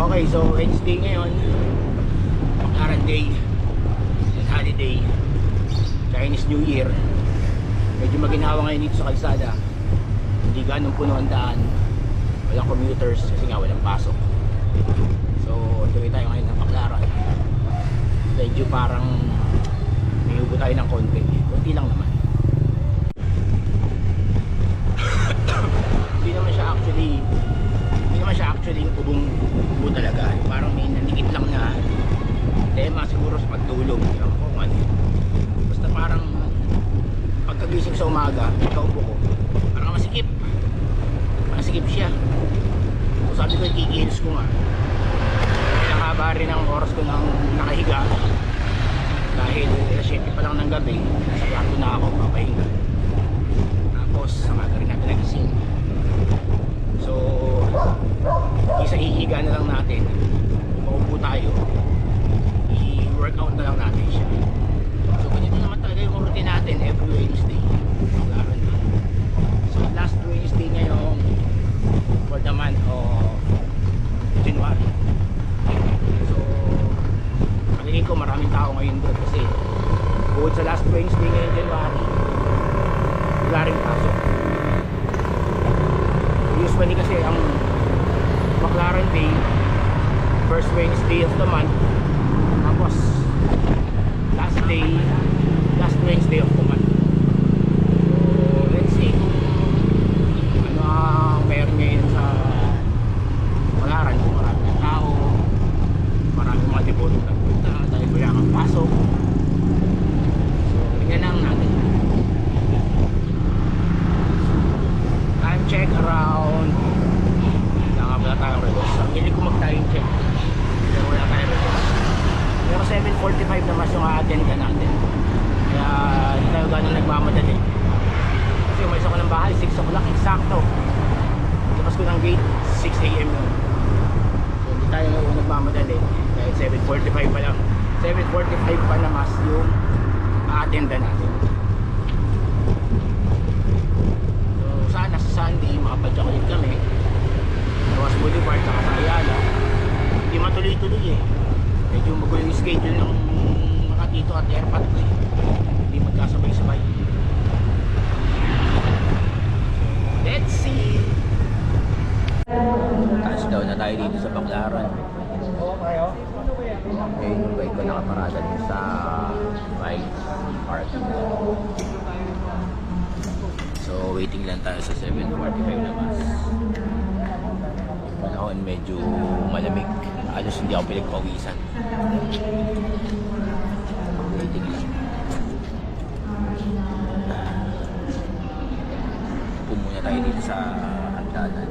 Okay, so Wednesday ngayon, Pagkaran Day and holiday, Chinese New Year. Medyo maginawa ngayon dito sa kalsada. Hindi ganun puno ang daan. Walang commuters kasi nga walang pasok. So tuloy tayo ngayon ng Pagkaran. Medyo parang may ubo tayo ng konti. Konti lang naman. Hindi naman siya actually yung ubong talaga. Parang may nanikit lang na tema siguro sa pagtulog. Kung ano. Basta parang pagkagising sa umaga, kaupo ko, parang masikip siya. So sabi ko, i-heels ko nga. Nakahaba rin ang oras ko nang nakahiga dahil 7 pa lang ng gabi. Nasa kwarto na ako, papahinga. Tapos samaga rin natin nagising. So isa hihiga na lang natin, maupo tayo, i-workout na lang natin siya. So ganito naman talaga yung routine natin every Wednesday. So last Wednesday ngayong for the month of January. So palingin ko maraming tao ngayon doon kasi bukod sa last Wednesday ngayong January, wala rin pasok. Usually kasi ang Baclaran Day, first Wednesday of the month, tapos last Wednesday of the month. So let's see kung ano ang meron ngayon sa Baclaran, kung maraming tao, maraming mga deboto na punta dahil wala kang pasok. So tingnan lang natin. Time check around, wala tayong redos. Ang hilig ko mag-time check pero wala tayong redos. Pero 7:45 naman yung a-attend ka natin, kaya hindi tayo gano'n nagmamadali kasi umalis ako ng bahay 6 o'clock eksakto. Labas ko ng gate 6 AM yun. So hindi tayo nagmamadali kahit 7:45 pa lang. 7:45 pa na mas yung a-attend natin. So sana sa Sunday makapadyakulit kami Ross Boulevard sa Ayala. Hindi matuloy-tuloy eh. Medyo magulo yung schedule ng mga dito at airpot ko eh. Hindi magkasabay-sabay. Let's see. Touchdown na tayo dito sa Baclaran. Okay, yung bike ko nakaparada din sa bike park. So waiting lang tayo sa 7:45 na bus. Panahon medyo malamig, halos hindi ako pinagpawisan. Waiting lang. Pumuna tayo dito sa hagdanan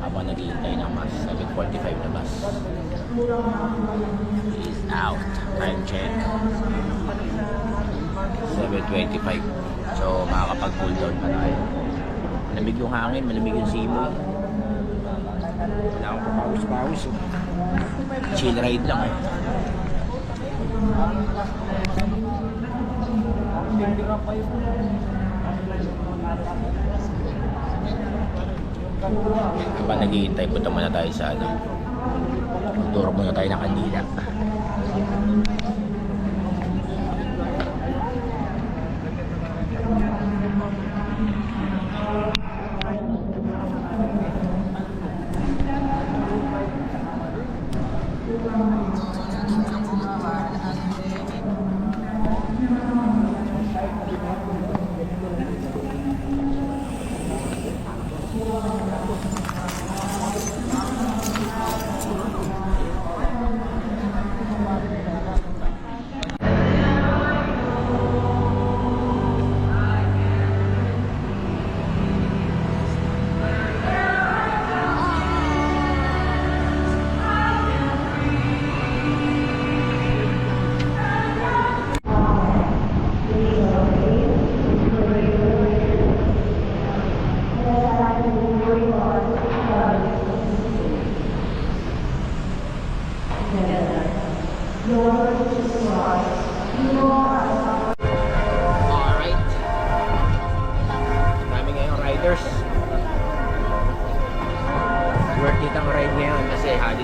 habang naghihintay ng bus. 7:45 na bus is out. Time check 7:25. So makakapag-cool down pa tayo. Malamig yung hangin, malamig yung simoy. Wala akong papawis-pawis eh. Chill ride lang eh. Habang naghihintay, punta muna tayo sa ano, turo muna tayo ng kandila.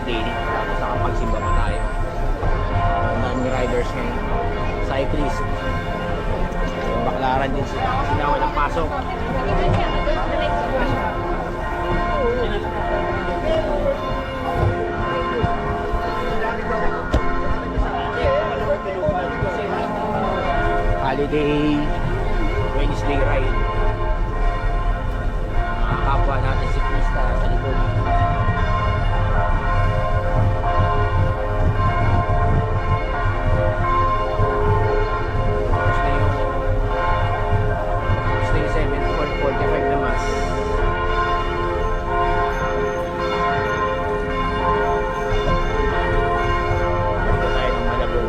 Wednesday, tapos nakapagsimba pa tayo. Non-riders ngayon, cyclist. Yung baklaran din sila walang pasok. Holiday Wednesday ride. Mga kapwa natin siklista sa likod. Tapos na yung 7:45 na mas. Dito tayo ng Malabon.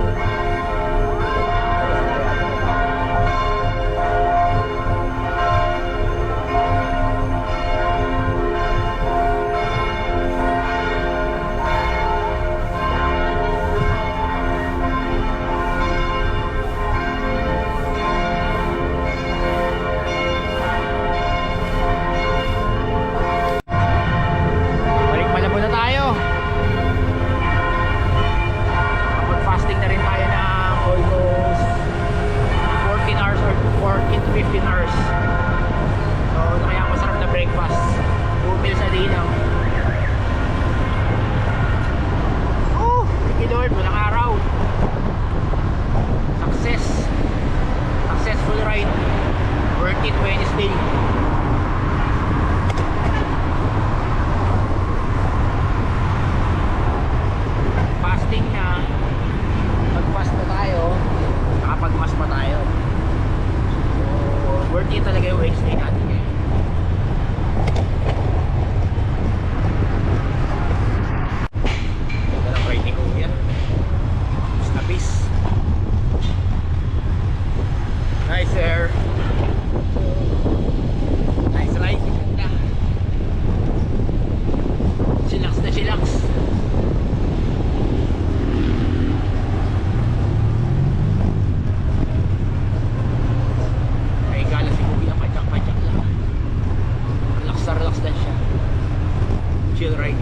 Balik Malabon na tayo. Kapag-fasting na rin tayo ng almost 14 hours or 14 to 15 hours. So, ano kaya masarap na breakfast? 2 meals a day lang. Oh, thank you Lord, walang araw. Successful ride. Worth it Wednesday. Fasting na. Mag-fast na tayo. Nakapag-mas pa tayo. So, worth it talaga yung Wednesday natin ngayon. Ganda ng ride ni Kuya. Snapis. Nice sir. Nice ride. Ganda. Chillax na chillax. Ay gala si Kuya, pachak-pachak lang. Relax na siya. Chill ride.